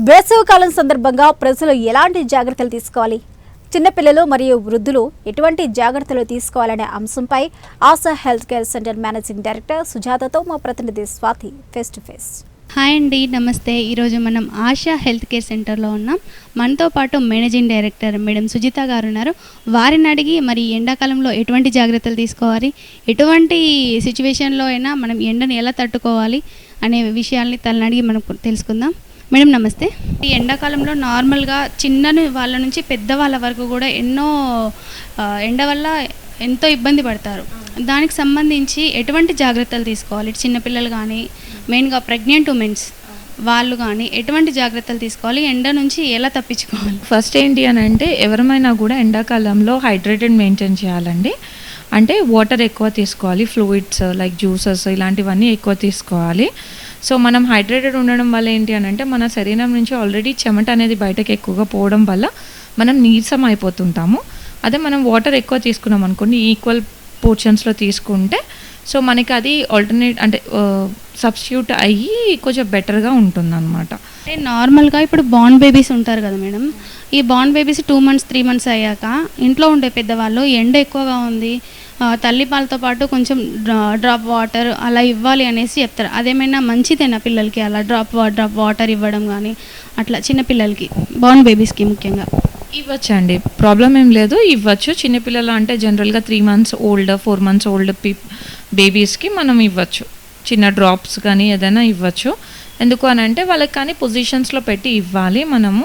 వేసవికాలం సందర్భంగా ప్రజలు ఎలాంటి జాగ్రత్తలు తీసుకోవాలి, చిన్నపిల్లలు మరియు వృద్ధులు ఎటువంటి జాగ్రత్తలు తీసుకోవాలనే అంశంపై Asha health care centre managing director సుజాతతో మా ప్రతినిధి Swathi face to face. Hi అండి, నమస్తే. ఈరోజు మనం ఆశా హెల్త్ కేర్ సెంటర్లో ఉన్నాం. మనతో పాటు మేనేజింగ్ డైరెక్టర్ మేడం సుజిత గారు ఉన్నారు. వారిని అడిగి మరి ఎండాకాలంలో ఎటువంటి జాగ్రత్తలు తీసుకోవాలి, ఎటువంటి సిచ్యువేషన్లో అయినా మనం ఎండను ఎలా తట్టుకోవాలి అనే విషయాల్ని తనని అడిగి మనం తెలుసుకుందాం. మేడం నమస్తే. ఈ ఎండాకాలంలో నార్మల్గా చిన్న వాళ్ళ నుంచి పెద్దవాళ్ళ వరకు కూడా ఎన్నో ఎండ వల్ల ఎంతో ఇబ్బంది పడతారు. దానికి సంబంధించి ఎటువంటి జాగ్రత్తలు తీసుకోవాలి, చిన్నపిల్లలు కానీ మెయిన్గా ప్రెగ్నెంట్ ఉమెన్స్ వాళ్ళు కానీ ఎటువంటి జాగ్రత్తలు తీసుకోవాలి, ఎండ నుంచి ఎలా తప్పించుకోవాలి? ఫస్ట్ ఏంటి అని అంటే ఎవరమైనా కూడా ఎండాకాలంలో హైడ్రేటెడ్ మెయింటైన్ చేయాలండి. అంటే వాటర్ ఎక్కువ తీసుకోవాలి, ఫ్లూయిడ్స్ లైక్ జ్యూసెస్ ఇలాంటివన్నీ ఎక్కువ తీసుకోవాలి. సో మనం హైడ్రేటెడ్ ఉండడం వల్ల ఏంటి అని అంటే మన శరీరం నుంచి ఆల్రెడీ చెమట అనేది బయటకు ఎక్కువగా పోవడం వల్ల మనం నీరసం అయిపోతుంటాము. అదే మనం వాటర్ ఎక్కువ తీసుకున్నాం అనుకోండి, ఈక్వల్ పోర్షన్స్లో తీసుకుంటే సో మనకి అది ఆల్టర్నేట్ అంటే సబ్స్టిట్యూట్ అయ్యి కొంచెం బెటర్గా ఉంటుంది అనమాట. అంటే నార్మల్గా ఇప్పుడు బార్న్ బేబీస్ ఉంటారు కదా మేడం, ఈ బార్న్ బేబీస్ 2 months 3 months అయ్యాక ఇంట్లో ఉండే పెద్దవాళ్ళు ఎండ ఎక్కువగా ఉంది, తల్లిపాలతో పాటు కొంచెం డ్రాప్ వాటర్ అలా ఇవ్వాలి అనేసి చెప్తారు. అదేమైనా మంచిదేనా పిల్లలకి అలా డ్రాప్ వాటర్ ఇవ్వడం కానీ అట్లా చిన్నపిల్లలకి బార్న్ బేబీస్కి ముఖ్యంగా? ఇవ్వచ్చండి, ప్రాబ్లం ఏం లేదు, ఇవ్వచ్చు. చిన్నపిల్లలు అంటే జనరల్గా 3 months ఓల్డ్ 4 months ఓల్డ్ బేబీస్కి మనం ఇవ్వచ్చు, చిన్న డ్రాప్స్ కానీ ఏదైనా ఇవ్వచ్చు. ఎందుకు అని అంటే వాళ్ళకి కానీ పొజిషన్స్లో పెట్టి ఇవ్వాలి. మనము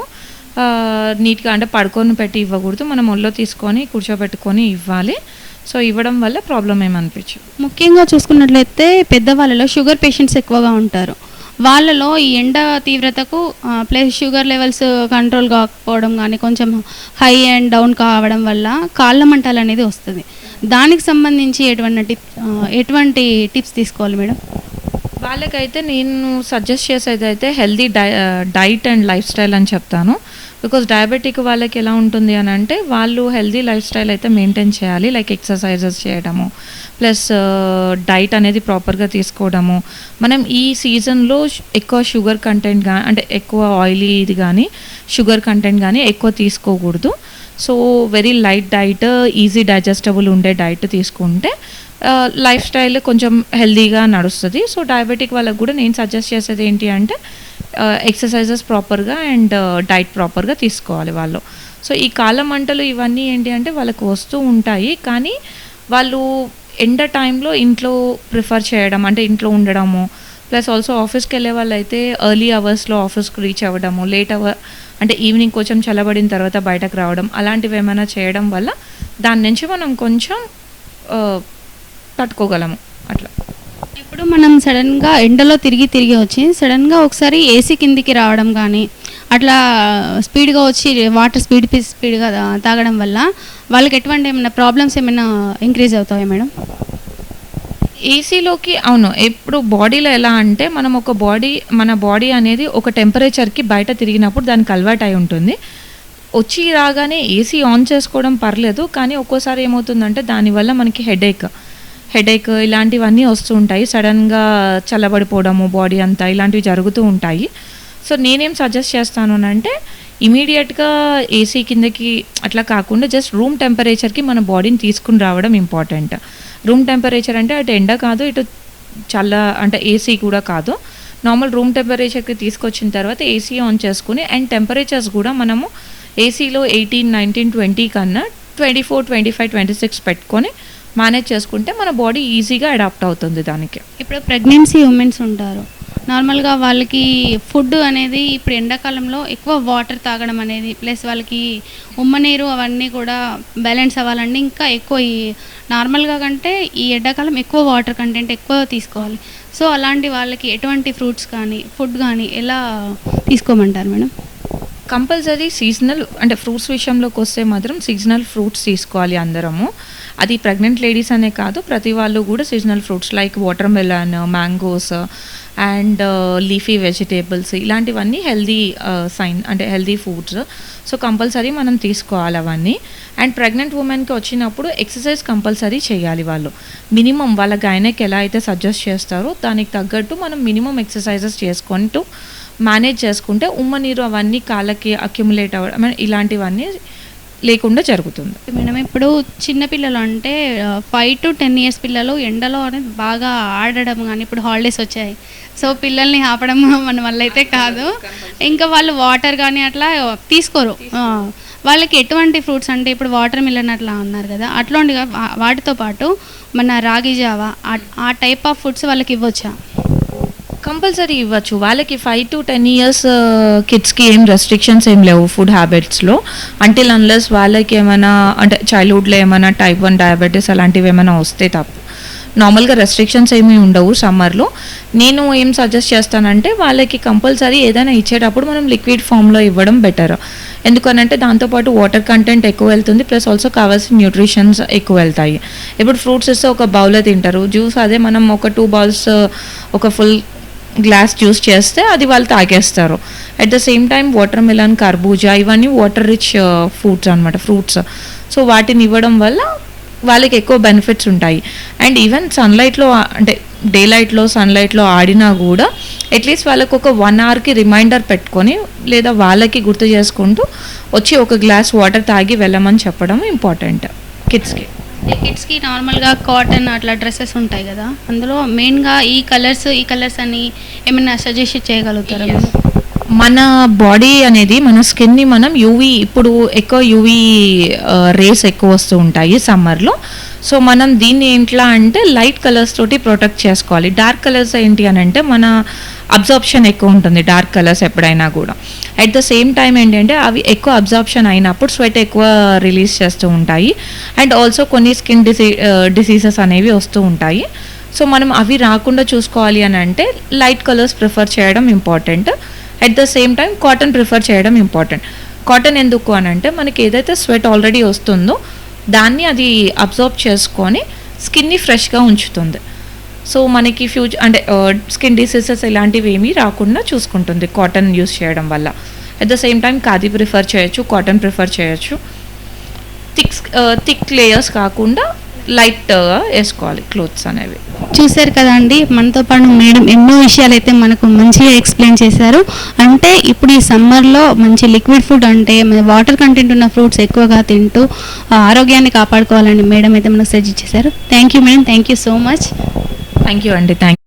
నీట్గా అంటే పడుకొని పెట్టి ఇవ్వకూడదు, మనం ఒళ్ళో తీసుకొని కూర్చోబెట్టుకొని ఇవ్వాలి. సో ఇవ్వడం వల్ల ప్రాబ్లం ఏమనిపించదు. ముఖ్యంగా చూసుకున్నట్లయితే పెద్దవాళ్ళలో షుగర్ పేషెంట్స్ ఎక్కువగా ఉంటారు. వాళ్ళలో ఈ ఎండ తీవ్రతకు ప్లస్ షుగర్ లెవెల్స్ కంట్రోల్ కాకపోవడం కానీ కొంచెం హై అండ్ డౌన్ కావడం వల్ల కాళ్ళ మంటలు అనేది వస్తుంది. దానికి సంబంధించి ఎటువంటి టిప్స్ తీసుకోవాలి మేడం? వాళ్ళకైతే నేను సజెస్ట్ చేసేది అయితే healthy diet and life style అని చెప్తాను. బికాజ్ డయాబెటిక్ వాళ్ళకి ఎలా ఉంటుంది అని అంటే వాళ్ళు హెల్దీ లైఫ్ స్టైల్ అయితే మెయింటైన్ చేయాలి, లైక్ ఎక్సర్సైజెస్ చేయడము ప్లస్ డైట్ అనేది ప్రాపర్గా తీసుకోవడము. మనం ఈ సీజన్లో ఎక్కువ షుగర్ కంటెంట్ అంటే ఎక్కువ ఆయిలీ ఇది కానీ షుగర్ కంటెంట్ కానీ ఎక్కువ తీసుకోకూడదు. So very light diet, easy digestible ఉండే డైట్ తీసుకుంటే లైఫ్ స్టైల్ కొంచెం హెల్దీగా నడుస్తుంది. సో డయాబెటిక్ వాళ్ళకు కూడా నేను సజెస్ట్ చేసేది ఏంటి అంటే ఎక్సర్సైజెస్ ప్రాపర్గా అండ్ డైట్ ప్రాపర్గా తీసుకోవాలి వాళ్ళు. సో ఈ కాళ్ళ మంటలు ఇవన్నీ ఏంటి అంటే వాళ్ళకు వస్తూ ఉంటాయి, కానీ వాళ్ళు ఎండ టైంలో ఇంట్లో ప్రిఫర్ చేయడం అంటే ఇంట్లో ఉండడము, ప్లస్ ఆల్సో ఆఫీస్కి వెళ్ళే వాళ్ళు అయితే ఎర్లీ అవర్స్లో ఆఫీస్కి రీచ్ అవ్వడము, లేట్ అంటే ఈవినింగ్ కొంచెం చల్లబడిన తర్వాత బయటకు రావడం అలాంటివి ఏమైనా చేయడం వల్ల దాని నుంచి మనం కొంచెం తట్టుకోగలము అట్లా. ఇప్పుడు మనం సడన్గా ఎండలో తిరిగి వచ్చి సడన్గా ఒకసారి ఏసీ కిందికి రావడం కానీ అట్లా స్పీడ్గా వచ్చి వాటర్ స్పీడ్గా తాగడం వల్ల వాళ్ళకి ఎటువంటి ఏమైనా ప్రాబ్లమ్స్ ఏమైనా ఇంక్రీజ్ అవుతాయా మేడం? ఏసీలోకి అవును, ఇప్పుడు బాడీలో ఎలా అంటే మనం మన బాడీ అనేది ఒక టెంపరేచర్కి బయట తిరిగినప్పుడు దానికి అలవాటు అయి ఉంటుంది. వచ్చి రాగానే ఏసీ ఆన్ చేసుకోవడం పర్లేదు, కానీ ఒక్కోసారి ఏమవుతుందంటే దానివల్ల మనకి హెడేక్ ఇలాంటివన్నీ వస్తూ ఉంటాయి. సడన్గా చల్లబడిపోవడము బాడీ అంతా ఇలాంటివి జరుగుతూ ఉంటాయి. సో నేనేం సజెస్ట్ చేస్తాను అంటే ఇమీడియట్గా ఏసీ కిందకి అట్లా కాకుండా జస్ట్ రూమ్ టెంపరేచర్కి మన బాడీని తీసుకుని రావడం ఇంపార్టెంట్. రూమ్ టెంపరేచర్ అంటే అటు ఎండ కాదు, ఇటు అంటే ఏసీ కూడా కాదు, నార్మల్ రూమ్ టెంపరేచర్కి తీసుకొచ్చిన తర్వాత ఏసీ ఆన్ చేసుకుని అండ్ టెంపరేచర్స్ కూడా మనము ఏసీలో 18, 19, 20 కన్నా 24, 25, 26 పెట్టుకొని మేనేజ్ చేసుకుంటే మన బాడీ ఈజీగా అడాప్ట్ అవుతుంది దానికి. ఇప్పుడు ప్రెగ్నెన్సీ ఉమెన్స్ ఉంటారు, నార్మల్గా వాళ్ళకి ఫుడ్ అనేది ఇప్పుడు ఎండాకాలంలో ఎక్కువ వాటర్ తాగడం అనేది ప్లస్ వాళ్ళకి ఉమ్మనీరు అవన్నీ కూడా బ్యాలెన్స్ అవ్వాలంటే ఇంకా ఎక్కువ ఈ నార్మల్గా కంటే ఈ ఎండాకాలం ఎక్కువ వాటర్ కంటెంట్ ఎక్కువ తీసుకోవాలి. సో అలాంటి వాళ్ళకి ఎటువంటి ఫ్రూట్స్ కానీ ఫుడ్ కానీ ఎలా తీసుకోమంటారు మేడం? కంపల్సరీ సీజనల్ అంటే ఫ్రూట్స్ విషయంలోకి వస్తే మాత్రం సీజనల్ ఫ్రూట్స్ తీసుకోవాలి అందరము. అది ప్రెగ్నెంట్ లేడీస్ అనే కాదు, ప్రతి వాళ్ళు కూడా seasonal fruits like water melon, mangoes and leafy vegetables ఇలాంటివన్నీ హెల్దీ ఫుడ్స్. సో కంపల్సరీ మనం తీసుకోవాలి అవన్నీ. అండ్ ప్రెగ్నెంట్ ఉమెన్కి వచ్చినప్పుడు ఎక్సర్సైజ్ కంపల్సరీ చేయాలి వాళ్ళు. మినిమం వాళ్ళ గైనక్ ఎలా అయితే సజెస్ట్ చేస్తారో దానికి తగ్గట్టు మనం మినిమం ఎక్సర్సైజెస్ చేసుకుంటూ మేనేజ్ చేసుకుంటే ఉమ్మ నీరు అవన్నీ కాళ్ళకి అక్యుములేట్ అవ్వడం ఇలాంటివన్నీ లేకుండా జరుగుతుంది. మేడం ఇప్పుడు చిన్నపిల్లలు అంటే 5 to 10 years పిల్లలు ఎండలో అనేది బాగా ఆడడం కానీ ఇప్పుడు హాలిడేస్ వచ్చాయి, సో పిల్లల్ని ఆపడం మన వల్ల అయితే కాదు. ఇంకా వాళ్ళు వాటర్ కానీ అట్లా తీసుకోరు. వాళ్ళకి ఎటువంటి ఫ్రూట్స్ అంటే ఇప్పుడు వాటర్ మిలన్ అట్లా ఉన్నారు కదా, అట్లాంటి వాటితో పాటు మన రాగి జావా ఆ టైప్ ఆఫ్ ఫుడ్స్ వాళ్ళకి ఇవ్వచ్చా? కంపల్సరీ ఇవ్వచ్చు. వాళ్ళకి 5 to 10 years కిడ్స్కి ఏం రెస్ట్రిక్షన్స్ ఏం లేవు ఫుడ్ హ్యాబిట్స్లో, అంటిల్ అన్లెస్ వాళ్ళకి ఏమైనా అంటే చైల్డ్హుడ్లో ఏమైనా type 1 డయాబెటీస్ అలాంటివి ఏమైనా వస్తే తప్ప నార్మల్గా రెస్ట్రిక్షన్స్ ఏమీ ఉండవు సమ్మర్లో. నేను ఏం సజెస్ట్ చేస్తానంటే వాళ్ళకి కంపల్సరీ ఏదైనా ఇచ్చేటప్పుడు మనం లిక్విడ్ ఫామ్లో ఇవ్వడం బెటర్. ఎందుకనంటే దాంతోపాటు వాటర్ కంటెంట్ ఎక్కువ వెళ్తుంది, ప్లస్ ఆల్సో కావాల్సిన న్యూట్రిషన్స్ ఎక్కువ వెళ్తాయి. ఇప్పుడు ఫ్రూట్స్ ఇస్తే ఒక బౌల్లో తింటారు, జ్యూస్ అదే మనం ఒక 2 bowls ఒక ఫుల్ గ్లాస్ జ్యూస్ చేస్తే అది వాళ్ళు తాగేస్తారు. At the same time water melon, కర్బూజా ఇవన్నీ వాటర్ రిచ్ ఫుడ్స్ అనమాట, ఫ్రూట్స్. సో వాటిని ఇవ్వడం వల్ల వాళ్ళకి ఎక్కువ బెనిఫిట్స్ ఉంటాయి. అండ్ ఈవెన్ సన్లైట్లో అంటే డే లైట్లో సన్లైట్లో ఆడినా కూడా అట్లీస్ట్ వాళ్ళకు ఒక 1 hourకి రిమైండర్ పెట్టుకొని లేదా వాళ్ళకి గుర్తు చేసుకుంటూ వచ్చి ఒక గ్లాస్ వాటర్ తాగి వెళ్ళమని చెప్పడం ఇంపార్టెంట్ కిడ్స్కి. కిడ్స్కి నార్మల్గా కాటన్ అట్లా డ్రెస్సెస్ ఉంటాయి కదా, అందులో మెయిన్గా ఈ కలర్స్ అని ఏమైనా సజెస్ట్ చేయగలుగుతారా? మన బాడీ అనేది మన స్కిన్ని మనం ఇప్పుడు ఎక్కువ యూవీ రేస్ ఎక్కువ వస్తూ ఉంటాయి సమ్మర్లో. సో మనం దీన్ని ఎట్లా అంటే లైట్ కలర్స్ తోటి ప్రొటెక్ట్ చేసుకోవాలి. డార్క్ కలర్స్ ఏంటి అని అంటే మన అబ్జార్ప్షన్ ఎక్కువ ఉంటుంది డార్క్ కలర్స్ ఎప్పుడైనా కూడా. అట్ ద సేమ్ టైం ఏంటంటే అవి ఎక్కువ అబ్జార్ప్షన్ అయినప్పుడు స్వెట్ ఎక్కువ రిలీజ్ చేస్తూ ఉంటాయి. అండ్ ఆల్సో కొన్ని స్కిన్ డిసీజెస్ అనేవి వస్తూ ఉంటాయి. సో మనం అవి రాకుండా చూసుకోవాలి అని అంటే లైట్ కలర్స్ ప్రిఫర్ చేయడం important. At the same time cotton prefer చేయడం ఇంపార్టెంట్. కాటన్ ఎందుకు అని అంటే మనకి ఏదైతే స్వెట్ ఆల్రెడీ వస్తుందో దాన్ని అది అబ్జర్వ్ చేసుకొని స్కిన్ని ఫ్రెష్గా ఉంచుతుంది. సో మనకి అంటే స్కిన్ డిసీజెస్ ఇలాంటివి ఏమీ రాకుండా చూసుకుంటుంది కాటన్ యూస్ చేయడం వల్ల. At the same time khadi prefer చేయొచ్చు, కాటన్ ప్రిఫర్ చేయొచ్చు. థిక్ లేయర్స్ కాకుండా లైట్గా వేసుకోవాలి క్లోత్స్ అనేవి. చూశారు కదండి, మనతో పాటు మేడం ఎన్నో విషయాలు అయితే మనకు మంచిగా ఎక్స్ప్లెయిన్ చేశారు. అంటే ఇప్పుడు ఈ సమ్మర్లో మంచి లిక్విడ్ ఫుడ్ అంటే వాటర్ కంటెంట్ ఉన్న ఫ్రూట్స్ ఎక్కువగా తింటూ ఆరోగ్యాన్ని కాపాడుకోవాలని మేడం అయితే మనకు సజెస్ట్ చేశారు. Thank you madam, thank you so much. Thank you అండి. థ్యాంక్